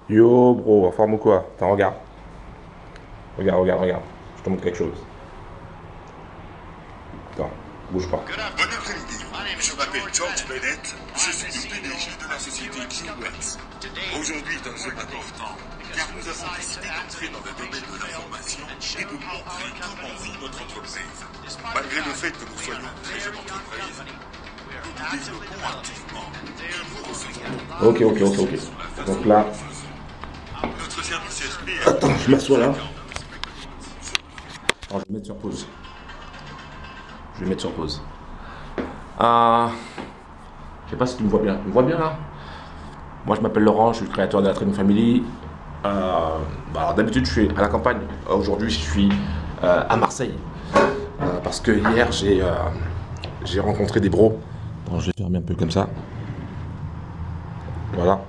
Yo bro, en forme ou quoi? Attends, regarde. Regarde. Je te montre quelque chose. Attends, bouge pas. Bon après-midi. Je m'appelle George Bennett. Je suis le PDG de la société GeoWex. Aujourd'hui est un jour important, car nous avons décidé d'entrer dans le domaine de l'information et de montrer comment vit notre entreprise. Malgré le fait que nous soyons une très jeune entreprise, nous développons activement et nous recevons. Ok. Donc là, Notre service SP attends, je m'assois là. Alors, je vais mettre sur pause. Je sais pas si tu me vois bien. Tu me vois bien là? Moi je m'appelle Laurent, je suis le créateur de la Trading Family. Alors, d'habitude je suis à la campagne. Aujourd'hui je suis à Marseille. Parce que hier j'ai rencontré des bros. Bon, je vais fermer un peu comme ça. Voilà.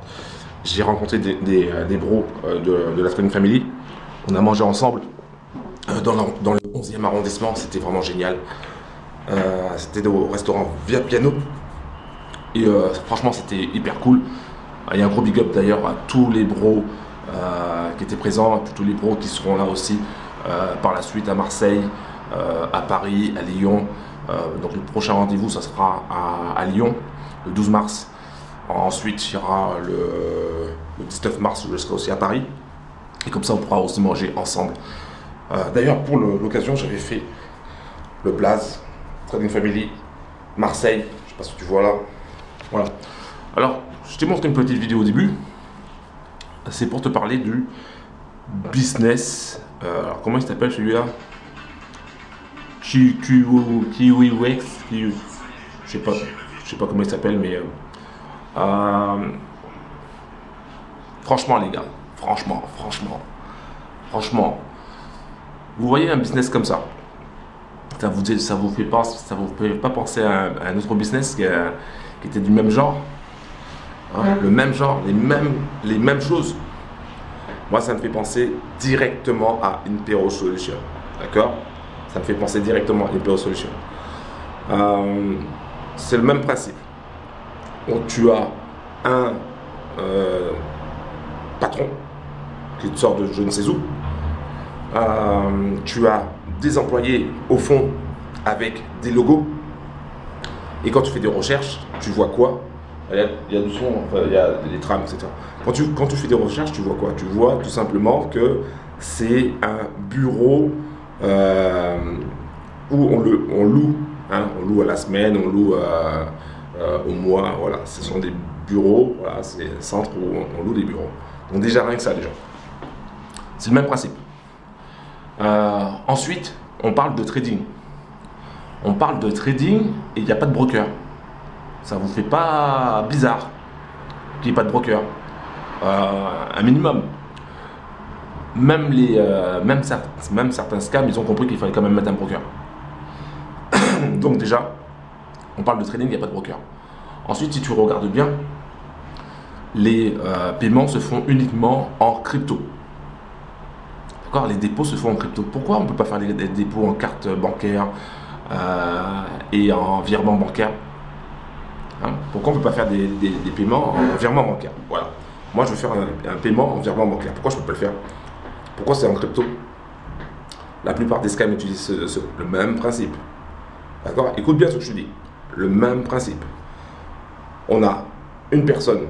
J'ai rencontré des bros de la Trading Family. On a mangé ensemble dans le 11e arrondissement. C'était vraiment génial. C'était au restaurant Via Piano. Et franchement c'était hyper cool. Il y a un gros big up d'ailleurs à tous les bros qui étaient présents, à tous les bros qui seront là aussi par la suite à Marseille, à Paris, à Lyon. Donc le prochain rendez-vous ça sera à Lyon le 12 mars. Ensuite il y aura le 19 mars, je serai aussi à Paris. Et comme ça on pourra aussi manger ensemble. D'ailleurs pour l'occasion j'avais fait le Blaze, Trading Family, Marseille. Je sais pas si tu vois là. Voilà. Alors, je t'ai montré une petite vidéo au début. C'est pour te parler du business. Alors, comment il s'appelle celui-là? KiwiWex. Je sais pas comment il s'appelle, mais franchement, les gars, franchement, vous voyez un business comme ça, ça vous fait pas penser à un autre business qui était du même genre, hein, le même genre, les mêmes choses. Moi, ça me fait penser directement à Impero Solution, d'accord? Ça me fait penser directement à Impero Solution. C'est le même principe. Donc, tu as un patron qui te sort de je ne sais où. Tu as des employés au fond avec des logos. Et quand tu fais des recherches, tu vois quoi? Il y a du son, enfin, il y a des trams, etc. Quand tu fais des recherches, tu vois quoi? Tu vois tout simplement que c'est un bureau où on loue, hein, on loue à la semaine, on loue au mois. Voilà, ce sont des bureaux, voilà, c'est un centre où on loue des bureaux. Donc déjà rien que ça déjà. C'est le même principe. Ensuite, on parle de trading. On parle de trading et il n'y a pas de broker. Ça vous fait pas bizarre qu'il n'y ait pas de broker? Un minimum. Même certains scams, ils ont compris qu'il fallait quand même mettre un broker. Donc déjà, on parle de trading, il n'y a pas de broker. Ensuite, si tu regardes bien, les paiements se font uniquement en crypto. D'accord? Les dépôts se font en crypto. Pourquoi on ne peut pas faire des dépôts en carte bancaire et en virement bancaire, hein? Pourquoi on ne peut pas faire des paiements en virement bancaire? Voilà. Moi, je veux faire un paiement en virement bancaire. Pourquoi je ne peux pas le faire? Pourquoi c'est en crypto? La plupart des scams utilisent le même principe. D'accord? Écoute bien ce que je te dis. Le même principe. On a une personne,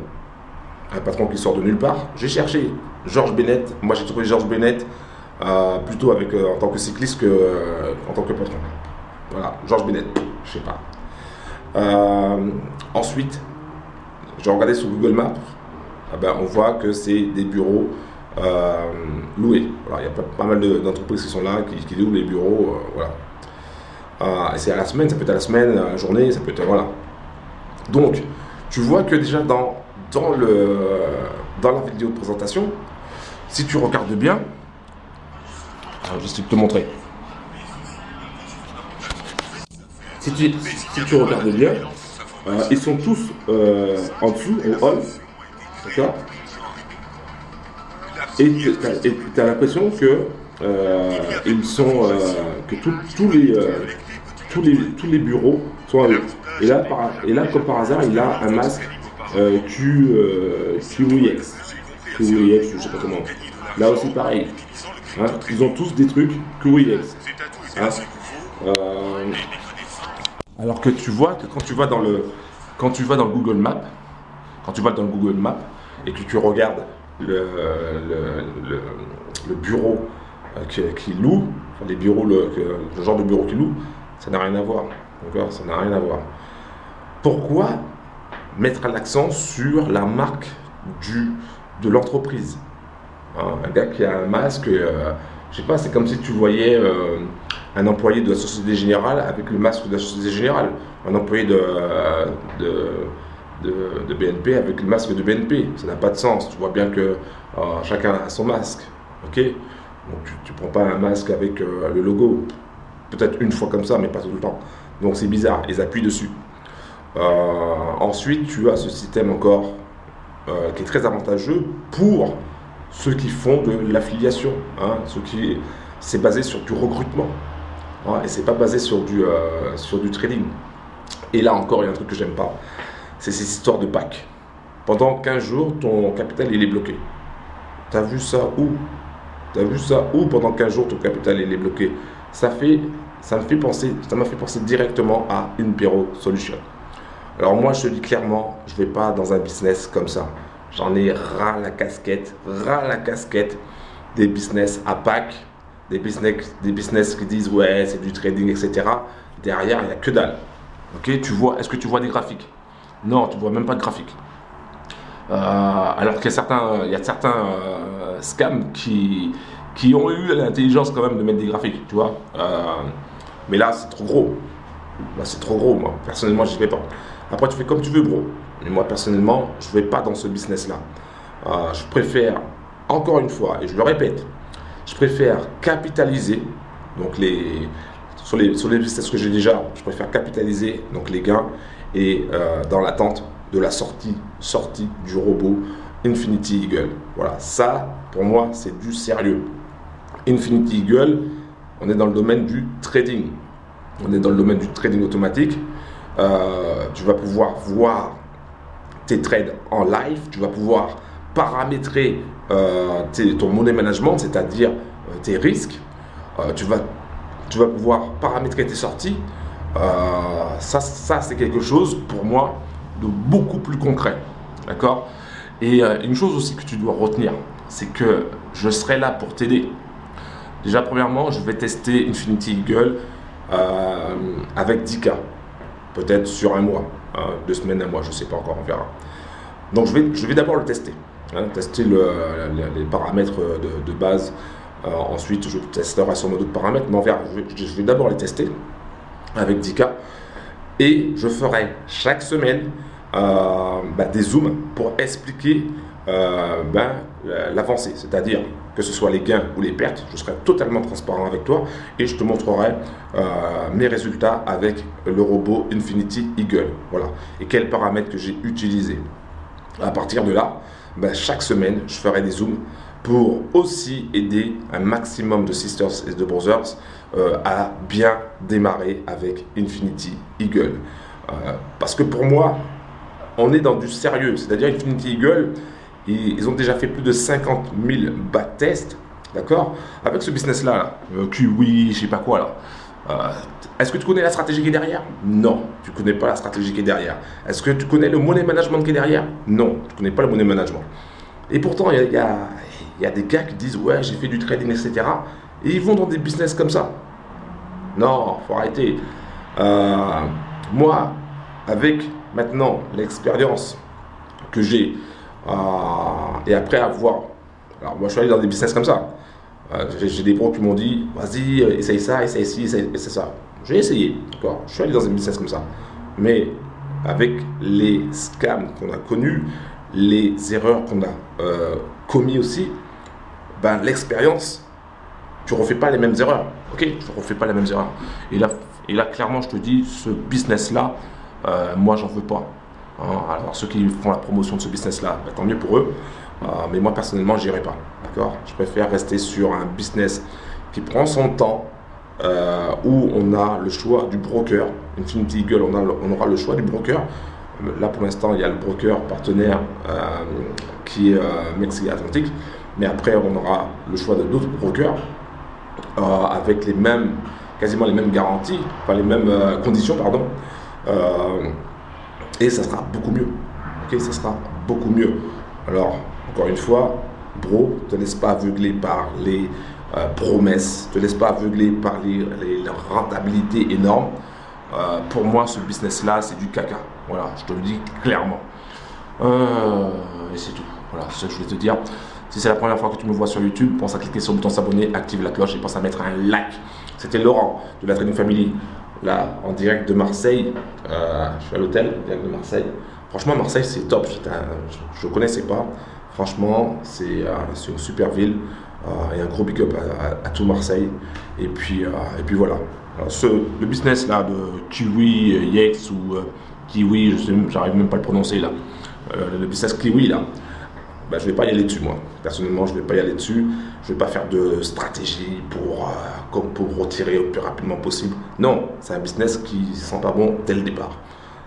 un patron qui sort de nulle part. J'ai cherché George Bennett. Moi, j'ai trouvé George Bennett plutôt en tant que cycliste qu'en tant que patron. Voilà, George Bennett, je sais pas. Ensuite, j'ai regardé sur Google Maps, on voit que c'est des bureaux loués. Voilà, il y a pas mal d'entreprises qui sont là, qui louent les bureaux. Voilà. Et c'est à la semaine, ça peut être à la semaine, à la journée, ça peut être. Voilà. Donc, tu vois que déjà dans la vidéo de présentation, si tu regardes bien, je vais essayer de te montrer. Si tu regardes bien, ils sont tous en dessous, au hall, d'accord? Et tu as l'impression que ils sont, que tous les bureaux sont à eux. Et là, comme par hasard, il a un masque QWex. QWEX, je sais pas comment. Là aussi pareil. Hein, ils ont tous des trucs QWEX. Hein, alors que tu vois que quand tu vas dans le Google Maps, et que tu regardes le bureau qui loue, enfin, les bureaux, le genre de bureau qui loue, ça n'a rien à voir. D'accord, ça n'a rien à voir. Pourquoi mettre l'accent sur la marque de l'entreprise? Hein, un gars qui a un masque, je sais pas, c'est comme si tu voyais un employé de la Société Générale avec le masque de la Société Générale, un employé de BNP avec le masque de BNP. Ça n'a pas de sens. Tu vois bien que chacun a son masque. Ok? Donc tu prends pas un masque avec le logo. Peut-être une fois comme ça, mais pas tout le temps. Donc c'est bizarre. Ils appuient dessus. Ensuite, tu as ce système encore qui est très avantageux pour ceux qui font de l'affiliation. Hein, c'est basé sur du recrutement. Hein, et c'est pas basé sur du trading. Et là encore, il y a un truc que j'aime pas. C'est ces histoires de pack. Pendant 15 jours, ton capital il est bloqué. T'as vu ça où? T'as vu ça où pendant 15 jours ton capital il est bloqué? Ça m'a fait penser directement à Impero Solution. Alors moi je te dis clairement, je vais pas dans un business comme ça. J'en ai ras la casquette des business à pack, des business qui disent ouais c'est du trading, etc. Derrière il n'y a que dalle. Ok, est-ce que tu vois des graphiques? Non, tu vois même pas de graphique. Alors qu'il y a certains scams qui ont eu l'intelligence quand même de mettre des graphiques, tu vois. Mais là, c'est trop gros. Là, c'est trop gros, moi. Personnellement, j'y vais pas. Après, tu fais comme tu veux, bro. Mais moi, personnellement, je vais pas dans ce business-là. Je préfère, encore une fois, et je le répète, je préfère capitaliser, donc sur les business que j'ai déjà, je préfère capitaliser donc les gains et dans l'attente de la sortie du robot Infinity Eagle. Voilà, ça pour moi c'est du sérieux. Infinity Eagle, on est dans le domaine du trading. On est dans le domaine du trading automatique. Tu vas pouvoir voir tes trades en live, tu vas pouvoir paramétrer ton money management, c'est-à-dire tes risques. Tu vas pouvoir paramétrer tes sorties. Ça c'est quelque chose pour moi de beaucoup plus concret, d'accord? Et une chose aussi que tu dois retenir, c'est que je serai là pour t'aider. Déjà premièrement, je vais tester Infinity Eagle avec 10K, peut-être sur un mois, 2 semaines, un mois, je sais pas encore, on verra. Donc je vais d'abord le tester, hein, tester les paramètres de base. Ensuite je testerai sûrement d'autres paramètres, mais on verra. Je vais d'abord les tester avec 10K et je ferai chaque semaine des zooms pour expliquer l'avancée, c'est-à-dire que ce soit les gains ou les pertes, je serai totalement transparent avec toi et je te montrerai mes résultats avec le robot Infinity Eagle, voilà, et quels paramètres que j'ai utilisés. À partir de là, chaque semaine je ferai des zooms pour aussi aider un maximum de sisters et de brothers à bien démarrer avec Infinity Eagle. Parce que pour moi, on est dans du sérieux. C'est-à-dire Infinity Eagle, ils ont déjà fait plus de 50 000 backtests, d'accord? Avec ce business-là, QWE, je sais pas quoi là. Est-ce que tu connais la stratégie qui est derrière? Non, tu connais pas la stratégie qui est derrière. Est-ce que tu connais le money management qui est derrière? Non, tu connais pas le money management. Et pourtant, il y a des gars qui disent ouais, j'ai fait du trading, etc. Et ils vont dans des business comme ça. Non, faut arrêter. Moi, avec maintenant l'expérience que j'ai et après avoir, alors moi je suis allé dans des business comme ça. J'ai des pros qui m'ont dit vas-y, essaye ça, essaye ci, essaye ça. J'ai essayé, d'accord. Je suis allé dans un business comme ça. Mais avec les scams qu'on a connus, les erreurs qu'on a commis aussi, l'expérience, tu refais pas les mêmes erreurs, ok? Tu refais pas les mêmes erreurs. Et là clairement, je te dis, ce business-là, moi, j'en veux pas. Hein? Alors, ceux qui font la promotion de ce business-là, tant mieux pour eux. Mais moi, personnellement, je n'irai pas, d'accord? Je préfère rester sur un business qui prend son temps, où on a le choix du broker. Infinity Eagle, on aura le choix du broker. Là, pour l'instant, il y a le broker partenaire qui est Mexique-Atlantique. Mais après, on aura le choix de d'autres brokers avec les mêmes, quasiment les mêmes garanties, enfin les mêmes conditions, pardon. Et ça sera beaucoup mieux. Ok, ça sera beaucoup mieux. Alors, encore une fois, bro, ne te laisse pas aveugler par les promesses, ne te laisse pas aveugler par les rentabilités énormes. Pour moi, ce business-là, c'est du caca. Voilà, je te le dis clairement. Et c'est tout. Voilà, c'est ce que je voulais te dire. Si c'est la première fois que tu me vois sur YouTube, pense à cliquer sur le bouton s'abonner, active la cloche et pense à mettre un like. C'était Laurent de la Trading Family, là, en direct de Marseille. Je suis à l'hôtel, en direct de Marseille. Franchement, Marseille, c'est top. Je ne connaissais pas. Franchement, c'est une super ville. Et un gros big up à tout Marseille. Et puis voilà. Alors, le business là de Kiwi Yates ou Kiwi, j'arrive même pas à le prononcer là. Le business Kiwi là. Ben, je ne vais pas y aller dessus moi. Personnellement, je ne vais pas y aller dessus. Je ne vais pas faire de stratégie pour retirer le plus rapidement possible. Non, c'est un business qui sent pas bon dès le départ.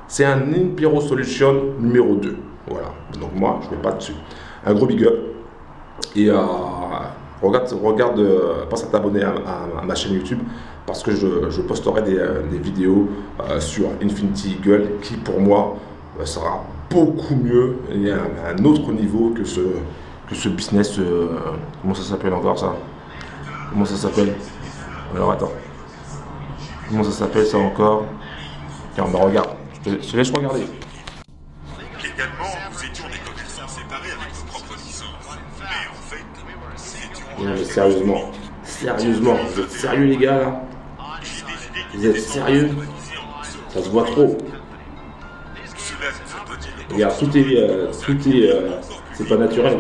C'est un Impero Solution numéro 2. Voilà. Donc moi, je ne vais pas dessus. Un gros big up. Et pense à t'abonner à ma chaîne YouTube parce que je posterai des vidéos sur Infinity Eagle qui pour moi sera beaucoup mieux. Il y a un autre niveau que ce business. Comment ça s'appelle encore ça? Comment ça s'appelle? Alors attends. Comment ça s'appelle ça encore? Tiens, bah regarde. Je te laisse regarder. Légalement, nous étions des commerçants séparés avec nos propres licences. Mais en fait, Sérieusement, vous êtes sérieux les gars là? Vous êtes sérieux? Ça se voit trop. Regarde, tout est c'est pas naturel.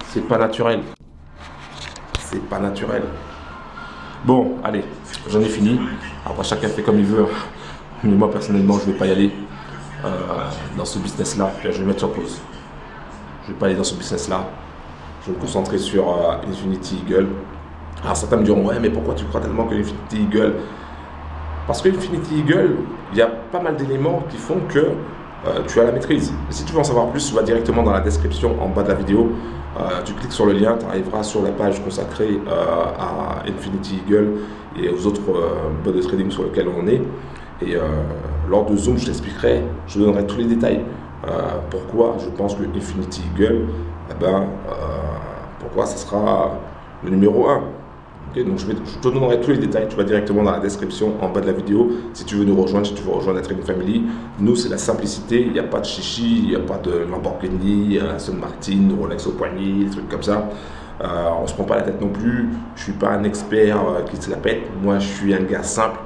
C'est pas naturel. C'est pas naturel. Bon, allez, j'en ai fini. Après, chacun fait comme il veut. Mais moi, personnellement, je vais pas y aller dans ce business-là. Je vais me mettre sur pause. Je vais pas aller dans ce business-là. Je vais me concentrer sur Infinity Eagle. Alors, certains me diront, ouais, mais pourquoi tu crois tellement que Infinity Eagle? Parce que Infinity Eagle, il y a pas mal d'éléments qui font que tu as la maîtrise. Et si tu veux en savoir plus, tu vas directement dans la description en bas de la vidéo. Tu cliques sur le lien, tu arriveras sur la page consacrée à Infinity Eagle et aux autres bots de trading sur lesquels on est. Et lors de Zoom, je t'expliquerai, je te donnerai tous les détails. Pourquoi je pense que Infinity Eagle, pourquoi ce sera le numéro 1. Okay, donc je te donnerai tous les détails, tu vas directement dans la description en bas de la vidéo si tu veux nous rejoindre, si tu veux rejoindre la Trading Family. Nous, c'est la simplicité, il n'y a pas de chichi, il n'y a pas de Lamborghini, Aston Martin, Rolex au poignet, des trucs comme ça. On ne se prend pas la tête non plus, je ne suis pas un expert qui se la pète, moi je suis un gars simple.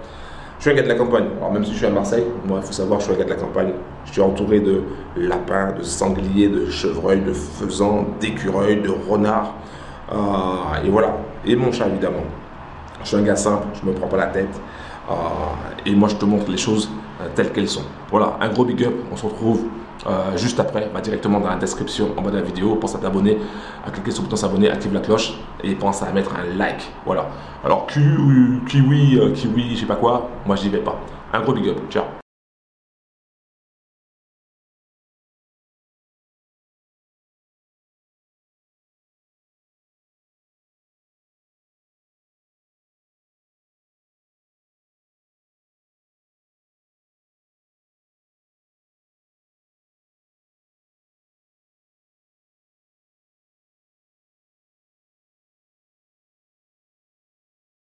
Je suis un gars de la campagne, alors même si je suis à Marseille, moi il faut savoir que je suis un gars de la campagne. Je suis entouré de lapins, de sangliers, de chevreuils, de faisans, d'écureuils, de renards. Et voilà, et mon chat évidemment. Je suis un gars simple, je ne me prends pas la tête. Et moi je te montre les choses telles qu'elles sont. Voilà, un gros big up, on se retrouve juste après, directement dans la description en bas de la vidéo. Pense à t'abonner, à cliquer sur le bouton s'abonner, active la cloche et pense à mettre un like. Voilà. Alors kiwi, je sais pas quoi, moi j'y vais pas. Un gros big up, ciao.